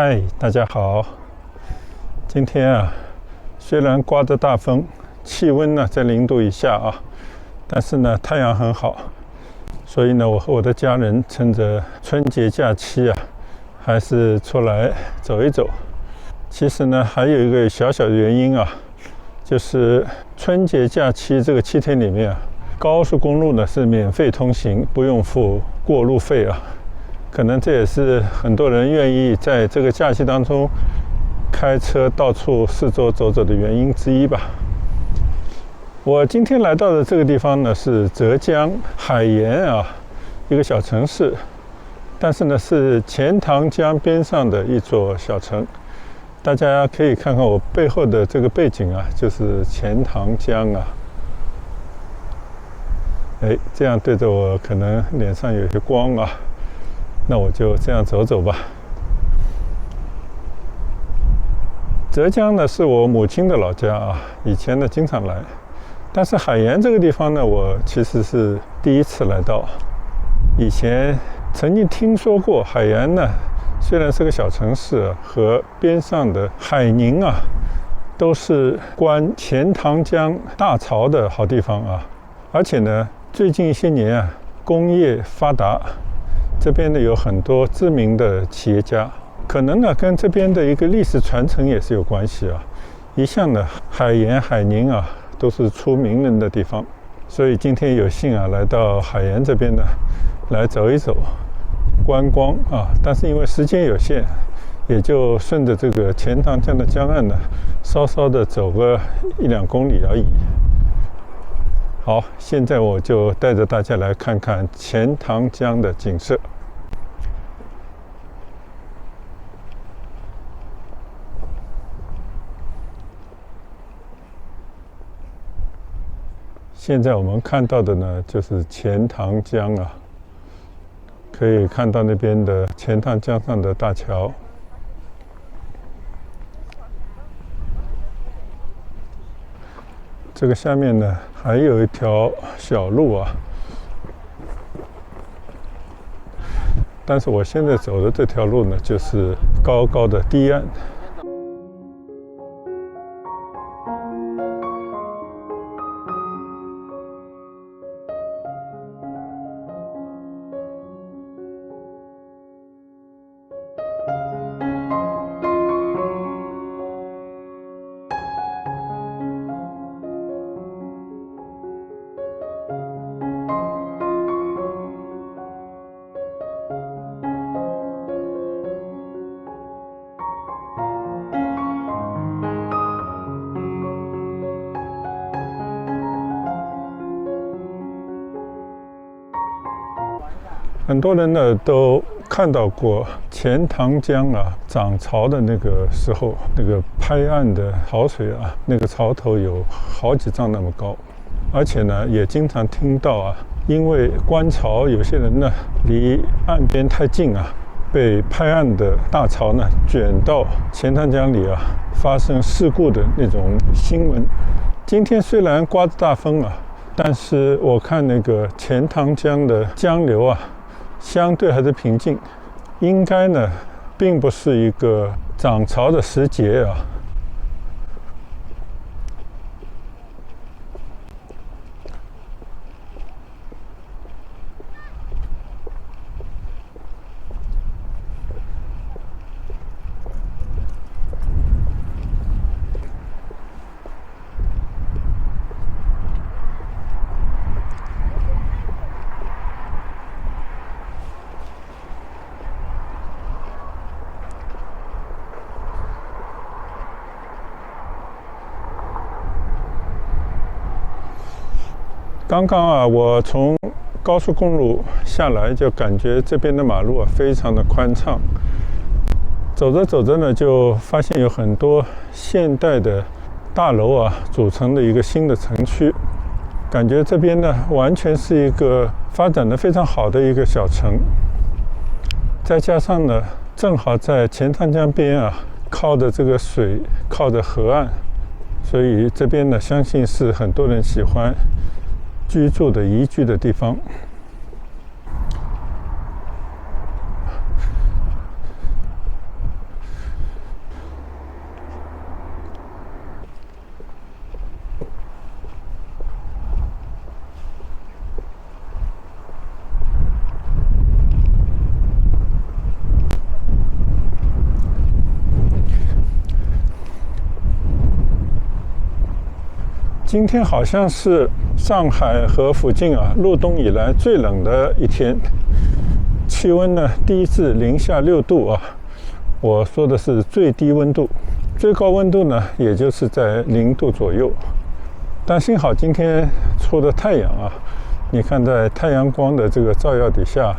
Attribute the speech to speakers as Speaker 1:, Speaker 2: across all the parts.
Speaker 1: 嗨，大家好。今天啊，虽然刮着大风，气温呢在0度以下啊，但是呢太阳很好，所以呢我和我的家人趁着春节假期啊，还是出来走一走。其实呢还有一个小小的原因啊，就是春节假期这个7天里面啊，高速公路呢是免费通行，不用付过路费啊。可能这也是很多人愿意在这个假期当中开车到处四周走走的原因之一吧。我今天来到的这个地方呢是浙江海盐啊，一个小城市，但是呢是钱塘江边上的一座小城。大家可以看看我背后的这个背景啊，就是钱塘江啊。这样对着我可能脸上有些光啊，那我就这样走走吧。浙江呢是我母亲的老家啊，以前呢经常来，但是海盐这个地方呢，我其实是第一次来到。以前曾经听说过海盐呢，虽然是个小城市，和边上的海宁啊，都是观钱塘江大潮的好地方啊。而且呢，最近一些年啊，工业发达，这边呢有很多知名的企业家，可能呢跟这边的一个历史传承也是有关系啊。一向呢海盐、海宁啊都是出名人的地方，所以今天有幸啊来到海盐这边呢来走一走、观光啊。但是因为时间有限，也就顺着这个钱塘江的江岸呢，稍稍的走个1-2公里而已。好，现在我就带着大家来看看钱塘江的景色。现在我们看到的呢，就是钱塘江啊，可以看到那边的钱塘江上的大桥。这个下面呢还有一条小路啊，但是我现在走的这条路呢，就是高高的堤岸。很多人呢都看到过钱塘江啊涨潮的那个时候，那个拍岸的潮水啊，那个潮头有好几丈那么高。而且呢也经常听到啊，因为观潮，有些人呢离岸边太近啊，被拍岸的大潮呢卷到钱塘江里啊，发生事故的那种新闻。今天虽然刮着大风啊，但是我看那个钱塘江的江流啊，相对还是平静，应该呢并不是一个涨潮的时节啊。刚刚啊，我从高速公路下来，就感觉这边的马路啊非常的宽敞。走着走着呢，就发现有很多现代的大楼啊组成的一个新的城区，感觉这边呢完全是一个发展的非常好的一个小城。再加上呢，正好在钱塘江边啊，靠着这个水，靠着河岸，所以这边呢，相信是很多人喜欢居住的宜居的地方。今天好像是上海和附近入冬以来最冷的一天，气温呢低至-6度我说的是最低温度，最高温度呢也就是在0度左右。但幸好今天出的太阳你看在太阳光的这个照耀底下，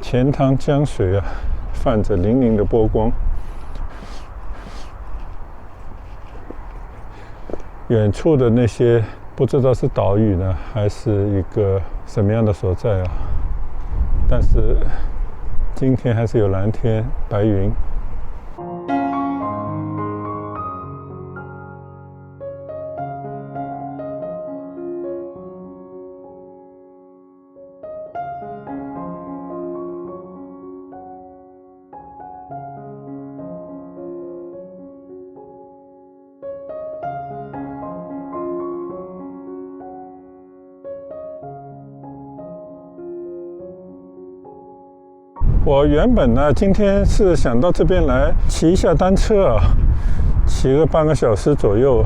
Speaker 1: 钱塘江水泛着粼粼的波光。远处的那些不知道是岛屿呢，还是一个什么样的所在但是今天还是有蓝天白云。我原本呢，今天是想到这边来骑一下单车骑个半个小时左右，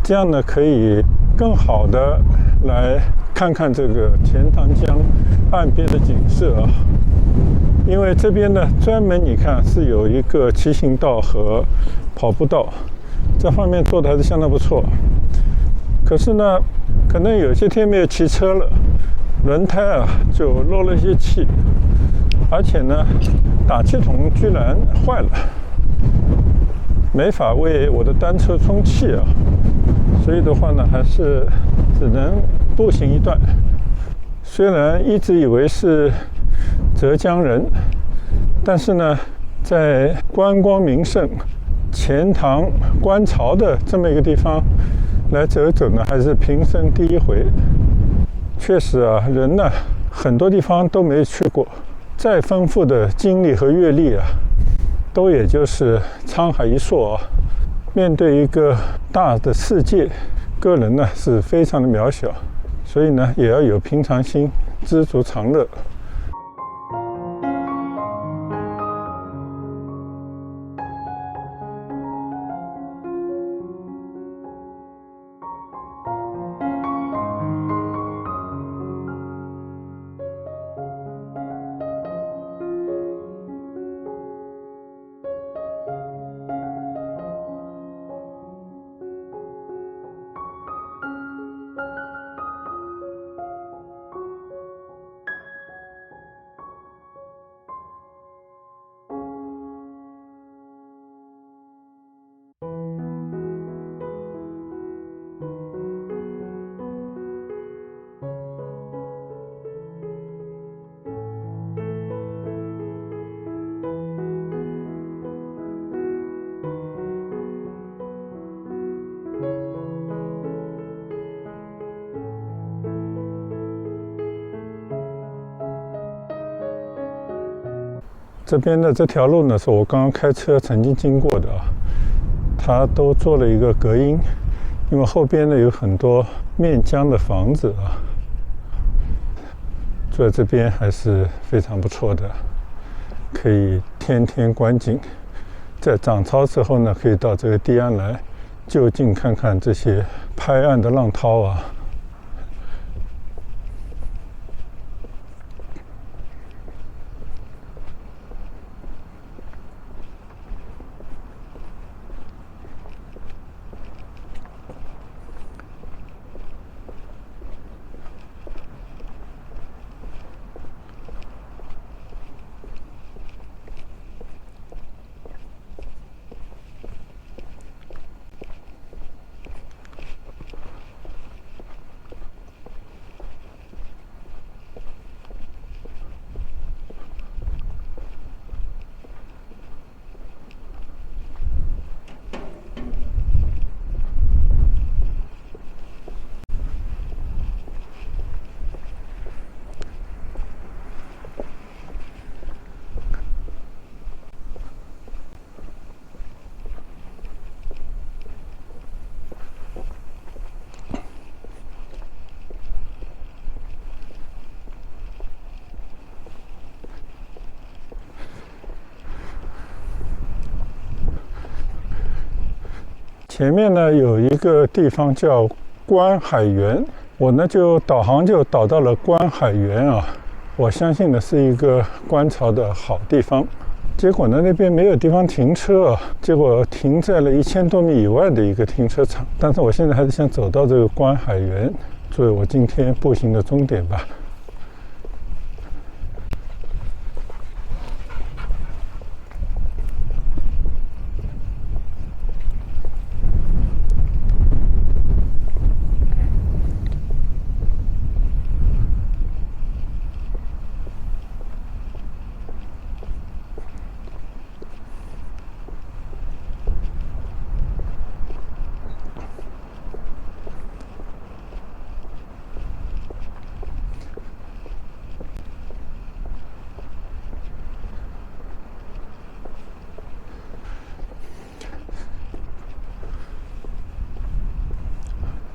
Speaker 1: 这样呢可以更好的来看看这个钱塘江岸边的景色因为这边呢专门你看是有一个骑行道和跑步道，这方面做的还是相当不错。可是呢，可能有些天没有骑车了，轮胎就漏了一些气。而且呢，打气筒居然坏了，没法为我的单车充气所以的话呢，还是只能步行一段。虽然一直以为是浙江人，但是呢，在观光名胜钱塘观潮的这么一个地方来走走呢，还是平生第一回。确实人呢，很多地方都没去过。再丰富的经历和阅历都也就是沧海一粟面对一个大的世界，个人呢是非常的渺小，所以呢也要有平常心，知足常乐。这边的这条路呢，是我刚刚开车曾经经过的它都做了一个隔音，因为后边呢有很多面江的房子住在这边还是非常不错的，可以天天观景。在涨潮之后呢，可以到这个堤岸来就近看看这些拍岸的浪涛前面呢有一个地方叫观海园，我呢就导航就导到了观海园啊。我相信呢是一个观潮的好地方。结果呢那边没有地方停车啊，结果停在了1000多米以外的一个停车场。但是我现在还是想走到这个观海园，作为我今天步行的终点吧。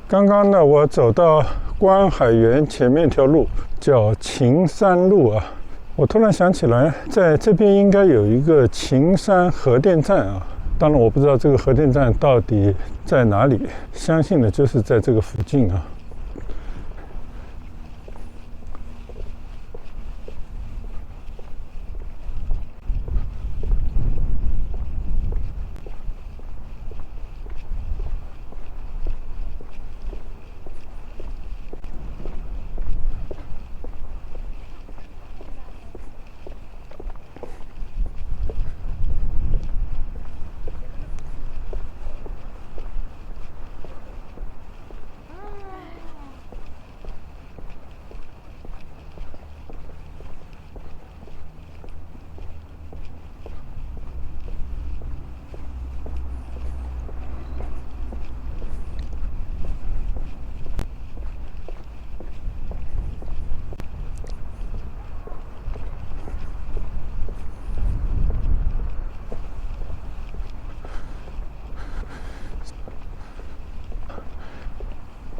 Speaker 1: 刚刚呢，我走到观海园前面一条路叫秦山路啊，我突然想起来，在这边应该有一个秦山核电站啊。当然，我不知道这个核电站到底在哪里，相信呢就是在这个附近啊。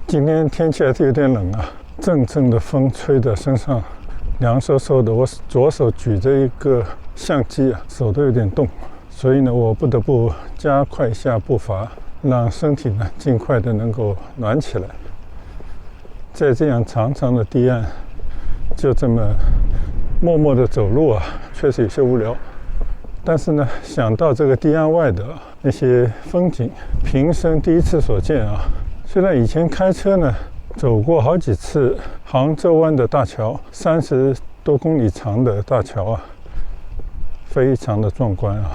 Speaker 1: 今天天气还是有点冷啊，阵阵的风吹在身上，凉飕飕的。我左手举着一个相机啊，手都有点冻，所以呢，我不得不加快一下步伐，让身体呢尽快的能够暖起来。在这样长长的堤岸，就这么默默的走路啊，确实有些无聊。但是呢，想到这个堤岸外的那些风景，平生第一次所见啊。虽然以前开车呢走过好几次杭州湾的大桥，30多公里长的大桥啊，非常的壮观啊。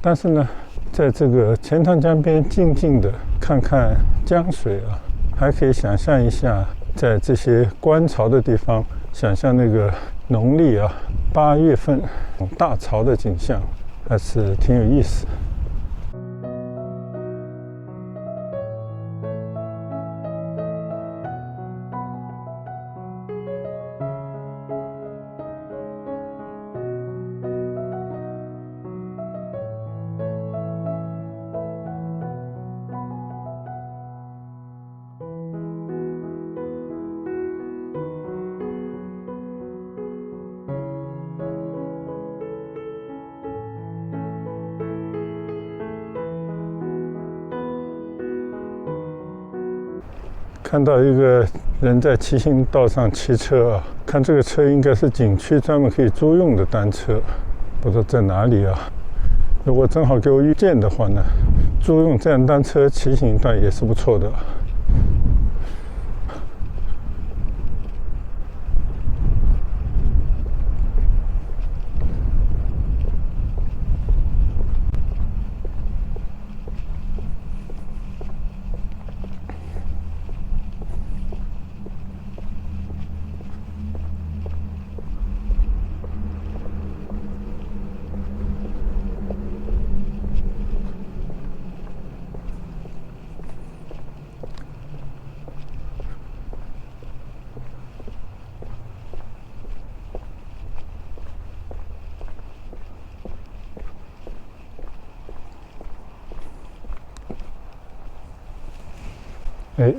Speaker 1: 但是呢，在这个钱塘江边静静的看看江水啊，还可以想象一下，在这些观潮的地方，想象那个农历啊8月份大潮的景象，还是挺有意思。看到一个人在骑行道上骑车啊，看这个车应该是景区专门可以租用的单车，不知道在哪里啊。如果正好给我遇见的话呢，租用这辆单车骑行一段也是不错的。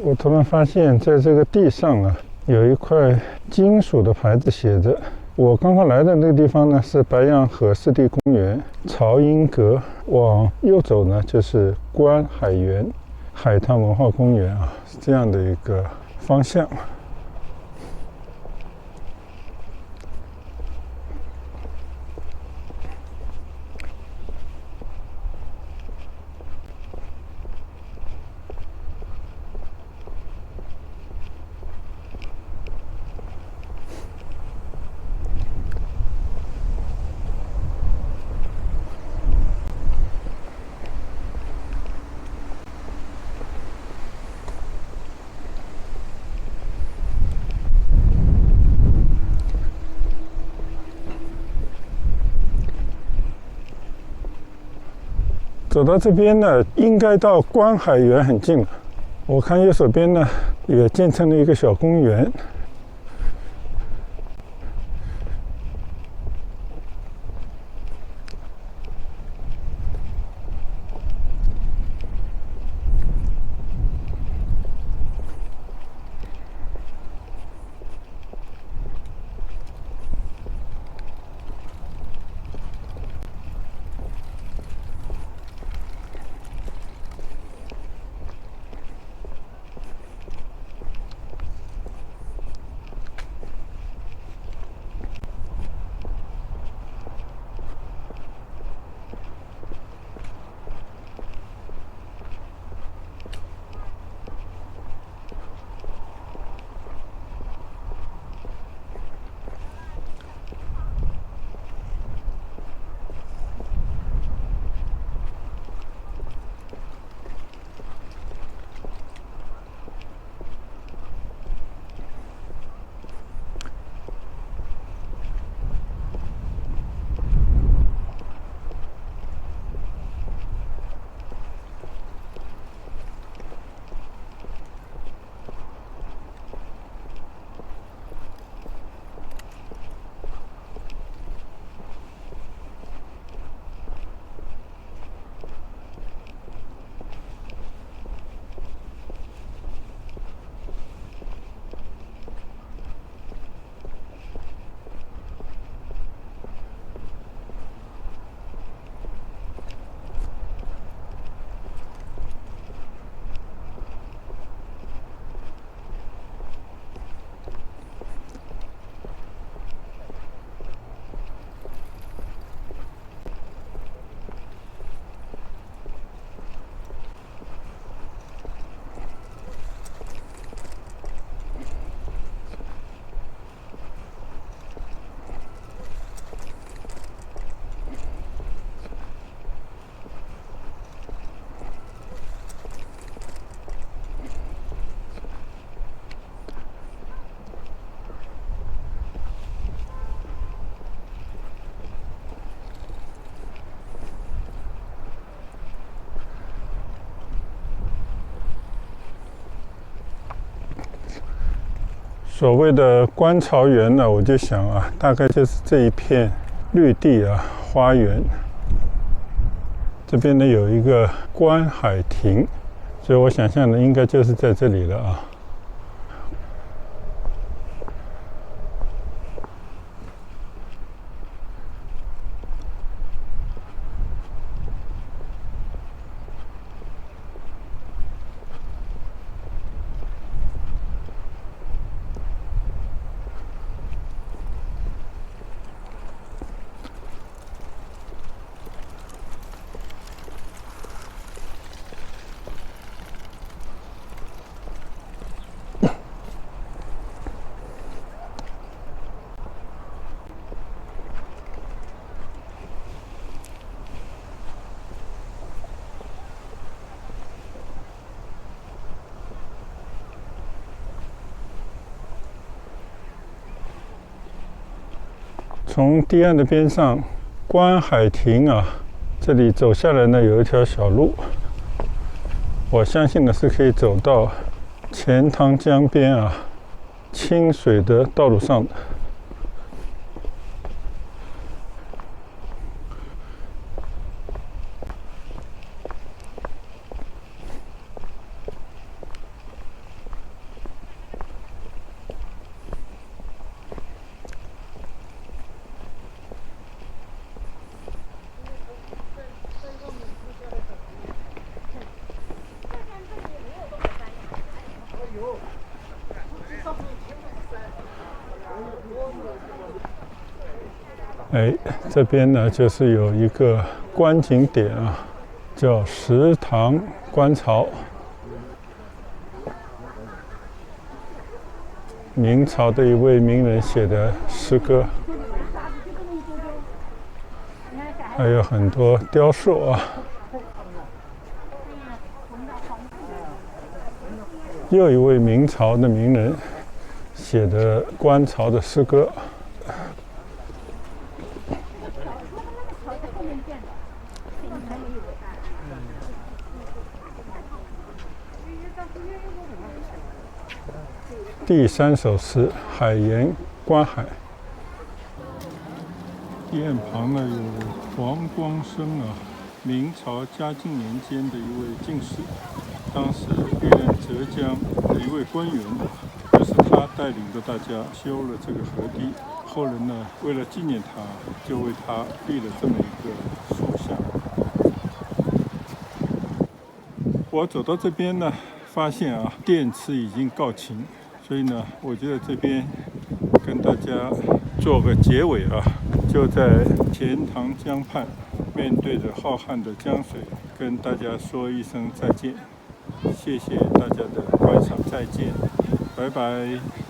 Speaker 1: 我突然发现在这个地上啊，有一块金属的牌子写着，我刚刚来的那个地方呢是白洋河湿地公园朝阴阁，往右走呢就是观海园。海滩文化公园啊，是这样的一个方向。走到这边呢，应该到观海园很近了。我看右手边呢，也建成了一个小公园。所谓的观潮园呢，我就想啊，大概就是这一片绿地啊，花园。这边呢有一个观海亭，所以我想象的应该就是在这里了啊。从堤岸的边上，观海亭啊，这里走下来呢，有一条小路，我相信呢是可以走到钱塘江边啊，清水的道路上的。哎，这边呢就是有一个观景点啊，叫石塘观潮。明朝的一位名人写的诗歌，还有很多雕塑啊。又一位明朝的名人写的观潮的诗歌。第3首诗《海盐观海》。殿旁呢有黄光生啊，明朝嘉靖年间的一位进士，当时历任浙江的一位官员，就是他带领着大家修了这个河堤。后人呢，为了纪念他，就为他立了这么一个塑像。我走到这边呢，发现啊，电池已经告罄，所以呢，我就在这边跟大家做个结尾啊，就在钱塘江畔，面对着浩瀚的江水，跟大家说一声再见。谢谢大家的观赏，再见，拜拜。